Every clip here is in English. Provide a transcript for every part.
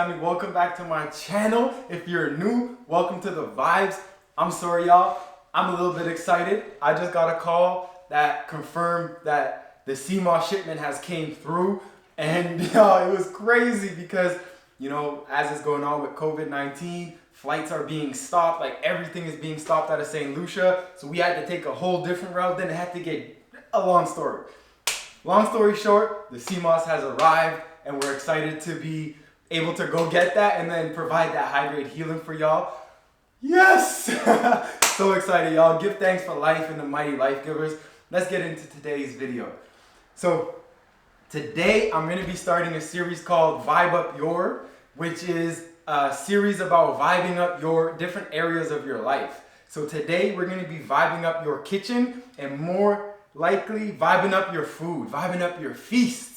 family, welcome back to my channel. If you're new, welcome to the vibes. I'm sorry y'all, I'm a little bit excited. I just got a call that confirmed that the Seamoss shipment has came through, and y'all, it was crazy because as it's going on with COVID-19, flights are being stopped, like everything is being stopped out of Saint Lucia, so we had to take a whole different route. Then it had to get a long story. Long story short, the Seamoss has arrived, and we're excited to be able to go get that and then provide that high-grade healing for y'all. Yes! So excited, y'all. Give thanks for life and the mighty life givers. Let's get into today's video. So today I'm going to be starting a series called Vibe Up Your, which is a series about vibing up your different areas of your life. So today we're going to be vibing up your kitchen, and more likely vibing up your food, vibing up your feasts,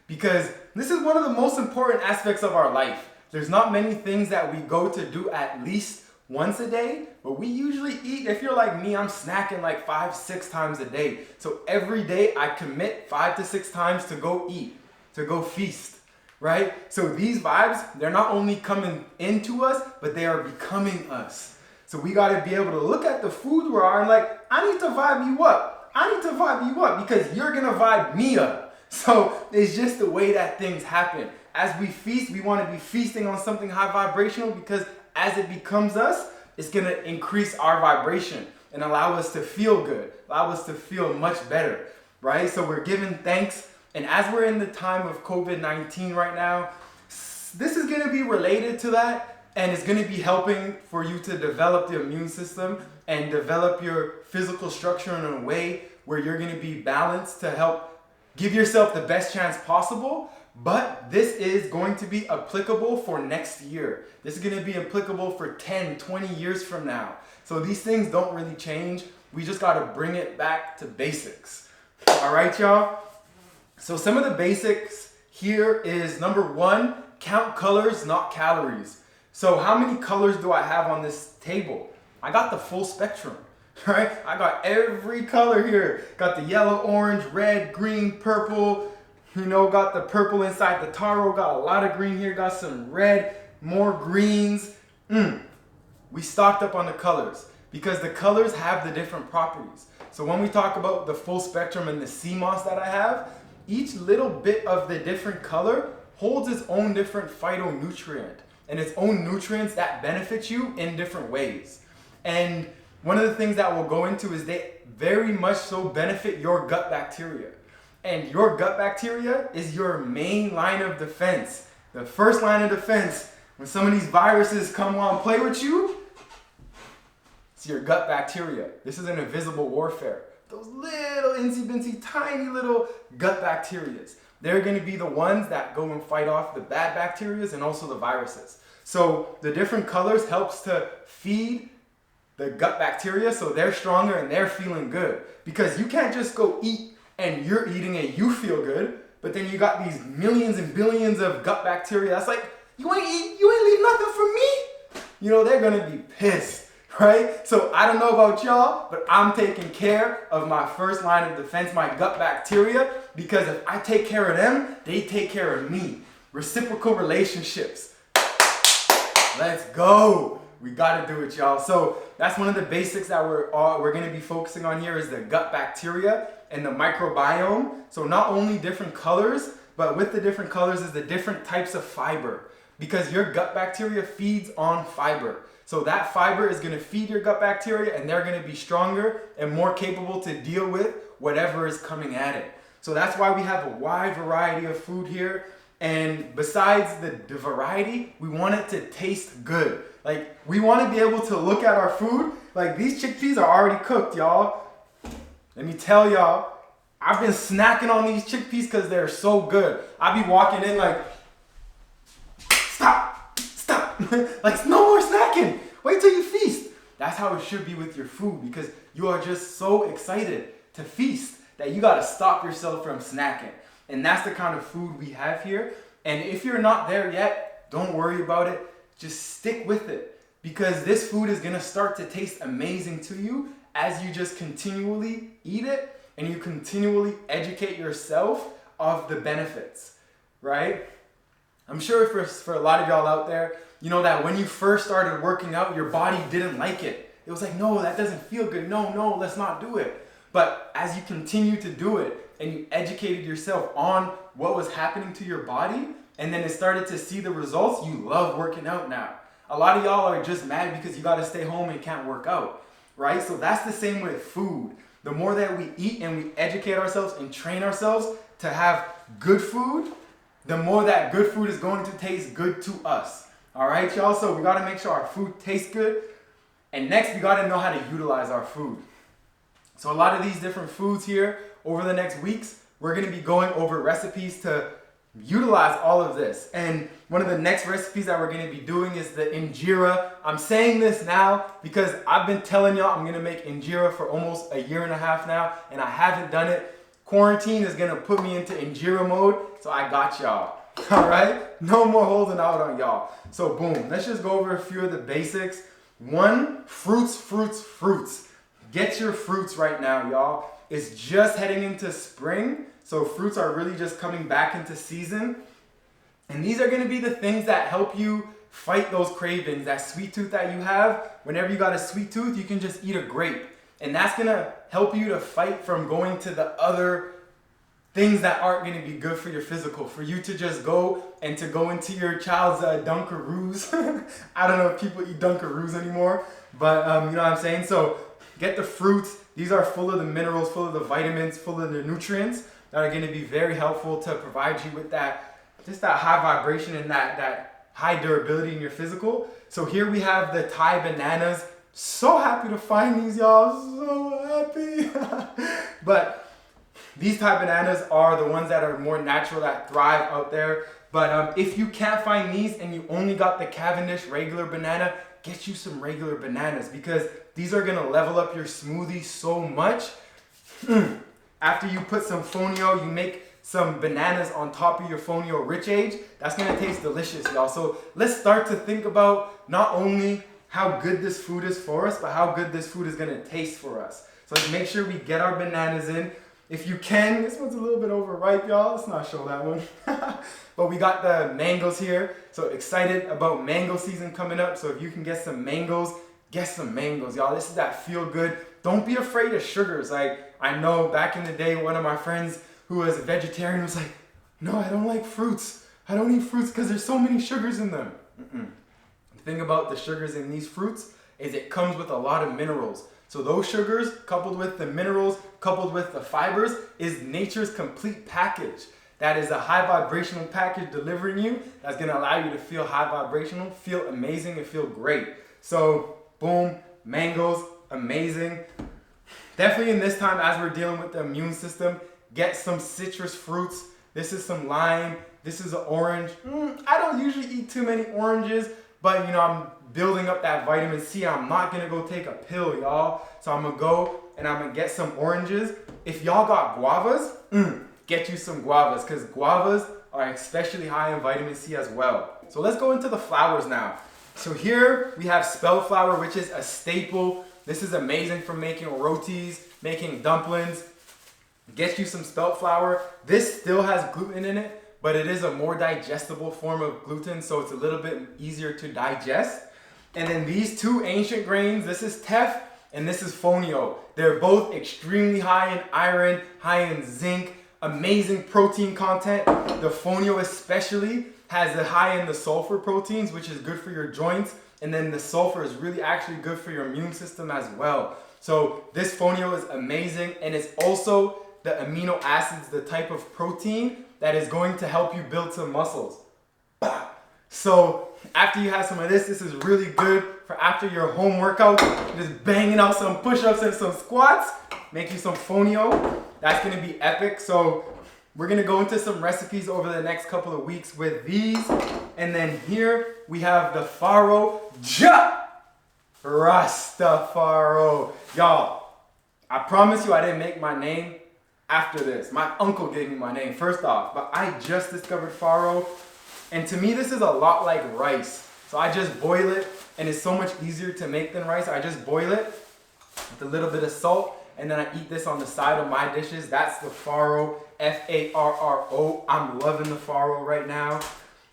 because this is one of the most important aspects of our life. There's not many things that we go to do at least once a day, but we usually eat. If you're like me, I'm snacking like 5-6 times a day. So every day I commit 5 to 6 times to go eat, to go feast, right? So these vibes, they're not only coming into us, but they are becoming us. So we got to be able to look at the food we are and like, I need to vibe you up. I need to vibe you up because you're going to vibe me up. So it's just the way that things happen. As we feast, we want to be feasting on something high vibrational, because as it becomes us, it's going to increase our vibration and allow us to feel good, allow us to feel much better, right? So we're giving thanks. And as we're in the time of COVID-19 right now, this is going to be related to that, and it's going to be helping for you to develop the immune system and develop your physical structure in a way where you're going to be balanced to help give yourself the best chance possible. But this is going to be applicable for next year. This is going to be applicable for 10, 20 years from now. So these things don't really change. We just got to bring it back to basics. All right, y'all? So some of the basics here is, number one, count colors, not calories. So how many colors do I have on this table? I got the full spectrum. Right? I got every color here. Got the yellow, orange, red, green, purple. Got the purple inside the taro. Got a lot of green here. Got some red, more greens. We stocked up on the colors because the colors have the different properties. So when we talk about the full spectrum and the Seamoss that I have, each little bit of the different color holds its own different phytonutrient and its own nutrients that benefit you in different ways. And one of the things that we'll go into is they very much so benefit your gut bacteria. And your gut bacteria is your main line of defense. The first line of defense when some of these viruses come and play with you, it's your gut bacteria. This is an invisible warfare. Those little insy-bincy tiny little gut bacterias, they're going to be the ones that go and fight off the bad bacterias and also the viruses. So the different colors helps to feed the gut bacteria, so they're stronger and they're feeling good. Because you can't just go eat and you're eating and you feel good, but then you got these millions and billions of gut bacteria that's like, you ain't leave nothing for me. They're gonna be pissed, right? So I don't know about y'all, but I'm taking care of my first line of defense, my gut bacteria, because if I take care of them, they take care of me. Reciprocal relationships. Let's go. We gotta do it, y'all. So that's one of the basics that we're gonna be focusing on here, is the gut bacteria and the microbiome. So not only different colors, but with the different colors is the different types of fiber, because your gut bacteria feeds on fiber. So that fiber is gonna feed your gut bacteria, and they're gonna be stronger and more capable to deal with whatever is coming at it. So that's why we have a wide variety of food here. And besides the variety, we want it to taste good. Like, we want to be able to look at our food. Like, these chickpeas are already cooked, y'all. Let me tell y'all, I've been snacking on these chickpeas because they're so good. I be walking in like, stop. Like, no more snacking. Wait till you feast. That's how it should be with your food, because you are just so excited to feast that you got to stop yourself from snacking. And that's the kind of food we have here. And if you're not there yet, don't worry about it. Just stick with it, because this food is going to start to taste amazing to you as you just continually eat it and you continually educate yourself of the benefits, right? I'm sure for a lot of y'all out there, you know that when you first started working out, your body didn't like it. It was like, no, that doesn't feel good. No, let's not do it. But as you continue to do it and you educated yourself on what was happening to your body, and then it started to see the results, you love working out now. A lot of y'all are just mad because you got to stay home and can't work out, right? So that's the same with food. The more that we eat and we educate ourselves and train ourselves to have good food, the more that good food is going to taste good to us. All right, y'all? So we got to make sure our food tastes good. And next, we got to know how to utilize our food. So a lot of these different foods here over the next weeks, we're going to be going over recipes to utilize all of this. And one of the next recipes that we're going to be doing is the injera. I'm saying this now because I've been telling y'all I'm going to make injera for almost a year and a half now, and I haven't done it. Quarantine is going to put me into injera mode, so I got y'all. All right? No more holding out on y'all. So boom, let's just go over a few of the basics. One, fruits. Get your fruits right now, y'all. It's just heading into spring, so fruits are really just coming back into season. And these are going to be the things that help you fight those cravings, that sweet tooth that you have. Whenever you got a sweet tooth, you can just eat a grape. And that's going to help you to fight from going to the other things that aren't going to be good for your physical. For you to just go into your child's Dunkaroos. I don't know if people eat Dunkaroos anymore, but you know what I'm saying? So get the fruits. These are full of the minerals, full of the vitamins, full of the nutrients that are going to be very helpful to provide you with that, just that high vibration and that high durability in your physical. So here we have the Thai bananas. So happy to find these, y'all. So happy. But these Thai bananas are the ones that are more natural, that thrive out there. But if you can't find these and you only got the Cavendish regular banana, get you some regular bananas, because these are gonna level up your smoothie so much. After you put some fonio, you make some bananas on top of your fonio rich age, that's gonna taste delicious, y'all. So let's start to think about not only how good this food is for us, but how good this food is gonna taste for us. So let's make sure we get our bananas in. If you can, this one's a little bit overripe, y'all. Let's not show that one. But we got the mangoes here. So excited about mango season coming up. So if you can get some mangoes, y'all. This is that feel good. Don't be afraid of sugars. Like, I know back in the day, one of my friends who was a vegetarian was like, no, I don't like fruits. I don't eat fruits because there's so many sugars in them. The thing about the sugars in these fruits is it comes with a lot of minerals. So those sugars, coupled with the minerals, coupled with the fibers, is nature's complete package. That is a high vibrational package delivering you that's going to allow you to feel high vibrational, feel amazing, and feel great. So boom, mangoes, amazing. Definitely in this time, as we're dealing with the immune system, get some citrus fruits. This is some lime. This is an orange. I don't usually eat too many oranges, but you know, I'm building up that vitamin C. I'm not gonna go take a pill, y'all. So I'm gonna go and I'm gonna get some oranges. If y'all got guavas, get you some guavas, because guavas are especially high in vitamin C as well. So let's go into the flours now. So here we have spelt flour, which is a staple. This is amazing for making rotis, making dumplings. Get you some spelt flour. This still has gluten in it, but it is a more digestible form of gluten, so it's a little bit easier to digest. And then these two ancient grains, this is teff and this is fonio. They're both extremely high in iron, high in zinc, amazing protein content. The fonio especially has a high in the sulfur proteins, which is good for your joints. And then the sulfur is really actually good for your immune system as well. So this fonio is amazing, and it's also the amino acids, the type of protein that is going to help you build some muscles. So after you have some of this is really good for after your home workout, just banging out some push-ups and some squats, make you some fonio. That's gonna be epic. So we're gonna go into some recipes over the next couple of weeks with these. And then here we have the farro Rastafaro. Y'all, I promise you I didn't make my name after this. My uncle gave me my name first off, but I just discovered farro. And to me, this is a lot like rice. So I just boil it, and it's so much easier to make than rice. I just boil it with a little bit of salt, and then I eat this on the side of my dishes. That's the farro, F-A-R-R-O. I'm loving the farro right now.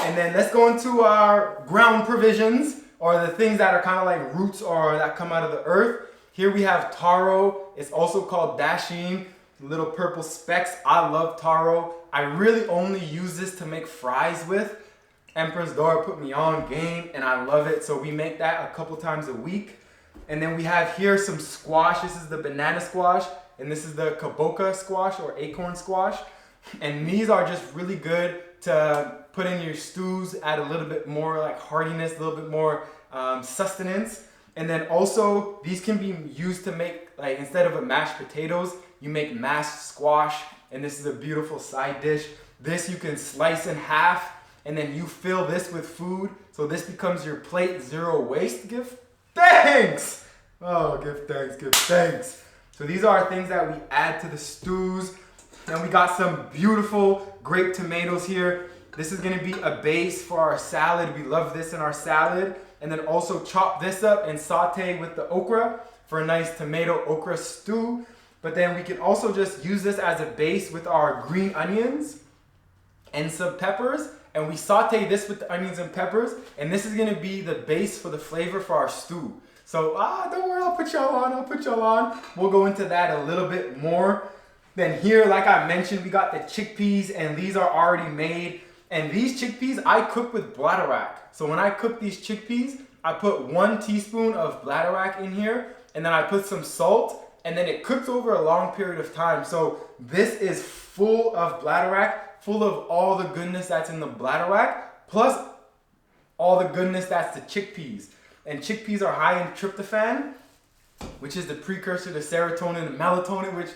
And then let's go into our ground provisions, or the things that are kind of like roots or that come out of the earth. Here we have taro. It's also called dasheen, little purple specks. I love taro. I really only use this to make fries with. Empress Dora put me on game and I love it. So we make that a couple times a week. And then we have here some squash. This is the banana squash and this is the kaboka squash or acorn squash. And these are just really good to put in your stews, add a little bit more like hardiness, a little bit more sustenance. And then also these can be used to make, like, instead of a mashed potatoes, you make mashed squash. And this is a beautiful side dish. This you can slice in half and then you fill this with food. So this becomes your plate, zero waste. Give thanks. Oh, give thanks, give thanks. So these are things that we add to the stews. And we got some beautiful grape tomatoes here. This is gonna be a base for our salad. We love this in our salad. And then also chop this up and saute with the okra for a nice tomato okra stew. But then we can also just use this as a base with our green onions and some peppers. And we saute this with the onions and peppers. And this is gonna be the base for the flavor for our stew. So don't worry, I'll put y'all on. We'll go into that a little bit more. Then here, like I mentioned, we got the chickpeas and these are already made. And these chickpeas, I cook with bladderwrack. So when I cook these chickpeas, I put 1 teaspoon of bladderwrack in here and then I put some salt and then it cooks over a long period of time. So this is full of bladderwrack, full of all the goodness that's in the bladderwrack, plus all the goodness that's the chickpeas. And chickpeas are high in tryptophan, which is the precursor to serotonin and melatonin, which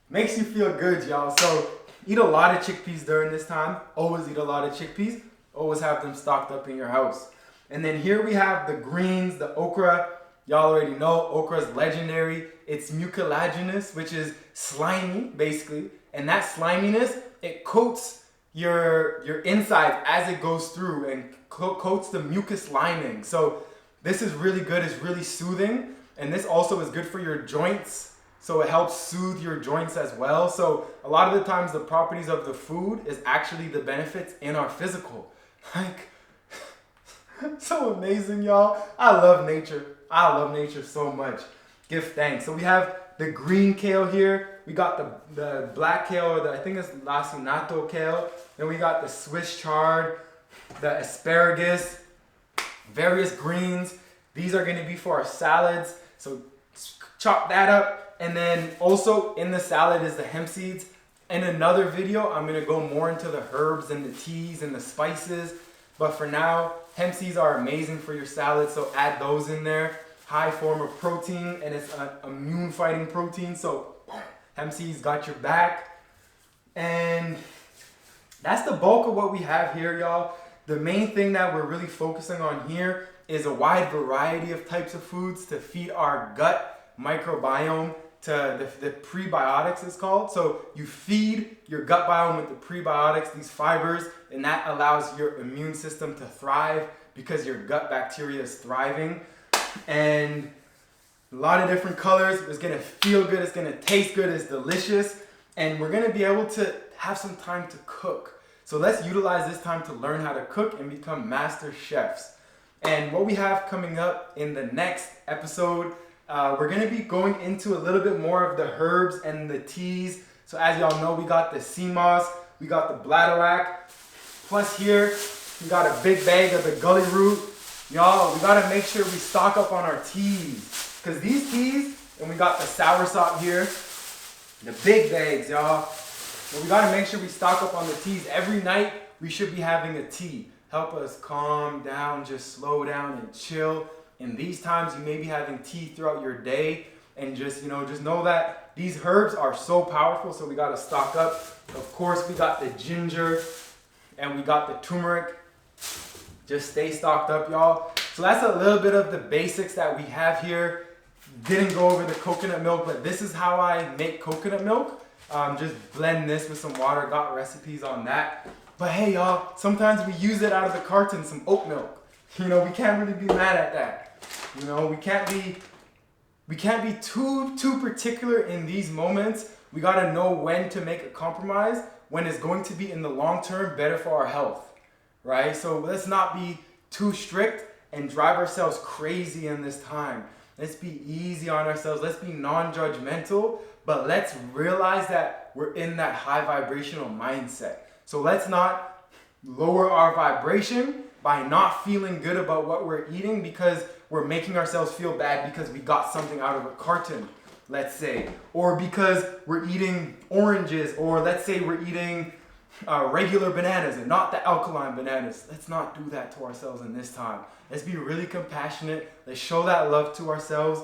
makes you feel good, y'all. So eat a lot of chickpeas during this time. Always eat a lot of chickpeas. Always have them stocked up in your house. And then here we have the greens, the okra. Y'all already know okra is legendary. It's mucilaginous, which is slimy, basically. And that sliminess, it coats your insides as it goes through and coats the mucus lining. So this is really good. It's really soothing. And this also is good for your joints. So it helps soothe your joints as well. So a lot of the times the properties of the food is actually the benefits in our physical. Like, so amazing, y'all. I love nature. I love nature so much. Give thanks. So we have the green kale here. We got the black kale, or I think it's lacinato kale. Then we got the Swiss chard, the asparagus, various greens. These are gonna be for our salads. So chop that up. And then also in the salad is the hemp seeds. In another video, I'm gonna go more into the herbs and the teas and the spices. But for now, hemp seeds are amazing for your salad, so add those in there. High form of protein, and it's an immune fighting protein, so hemp seeds got your back. And that's the bulk of what we have here, y'all. The main thing that we're really focusing on here is a wide variety of types of foods to feed our gut microbiome, to the prebiotics it's called. So you feed your gut biome with the prebiotics, these fibers, and that allows your immune system to thrive because your gut bacteria is thriving. And a lot of different colors. It's gonna feel good, it's gonna taste good, it's delicious, and we're gonna be able to have some time to cook. So let's utilize this time to learn how to cook and become master chefs. And what we have coming up in the next episode, we're gonna be going into a little bit more of the herbs and the teas. So as y'all know, we got the Seamoss, we got the bladderwrack, plus here, we got a big bag of the gully root. Y'all, we gotta make sure we stock up on our teas. Cause these teas, and we got the soursop here, the big bags, y'all. But we gotta make sure we stock up on the teas. Every night, we should be having a tea. Help us calm down, just slow down and chill. In these times, you may be having tea throughout your day, and just know that these herbs are so powerful, so we gotta stock up. Of course, we got the ginger, and we got the turmeric. Just stay stocked up, y'all. So that's a little bit of the basics that we have here. Didn't go over the coconut milk, but this is how I make coconut milk. Just blend this with some water, got recipes on that. But hey, y'all, sometimes we use it out of the carton, some oat milk. We can't really be mad at that. We can't be too particular in these moments. We gotta know when to make a compromise, when it's going to be in the long term better for our health, right? So let's not be too strict and drive ourselves crazy in this time. Let's be easy on ourselves. Let's be non-judgmental, but let's realize that we're in that high vibrational mindset. So let's not lower our vibration by not feeling good about what we're eating because we're making ourselves feel bad because we got something out of a carton, let's say, or because we're eating oranges, or let's say we're eating regular bananas and not the alkaline bananas. Let's not do that to ourselves in this time. Let's be really compassionate. Let's show that love to ourselves.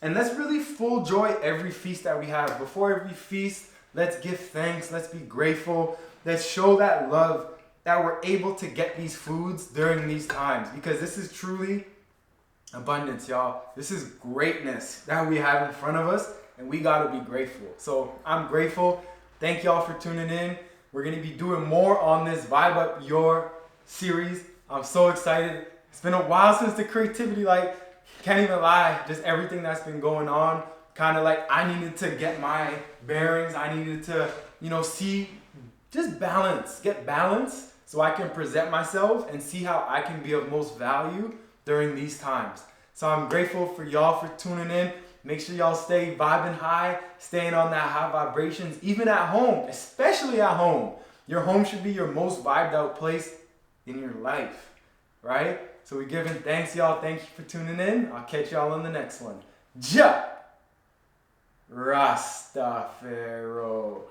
And let's really full joy every feast that we have. Before every feast, let's give thanks. Let's be grateful. Let's show that love that we're able to get these foods during these times, because this is truly abundance, y'all. This is greatness that we have in front of us, and we got to be grateful. So I'm grateful. Thank y'all for tuning in. We're going to be doing more on this Vibe Up Your series. I'm so excited. It's been a while since the creativity, like, can't even lie, just everything that's been going on, kind of like I needed to get my bearings. I needed to, see, just get balance so I can present myself and see how I can be of most value during these times. So I'm grateful for y'all for tuning in. Make sure y'all stay vibing high, staying on that high vibrations, even at home, especially at home. Your home should be your most vibed out place in your life, right? So we're giving thanks, y'all. Thank you for tuning in. I'll catch y'all on the next one. Ja Rastafaro.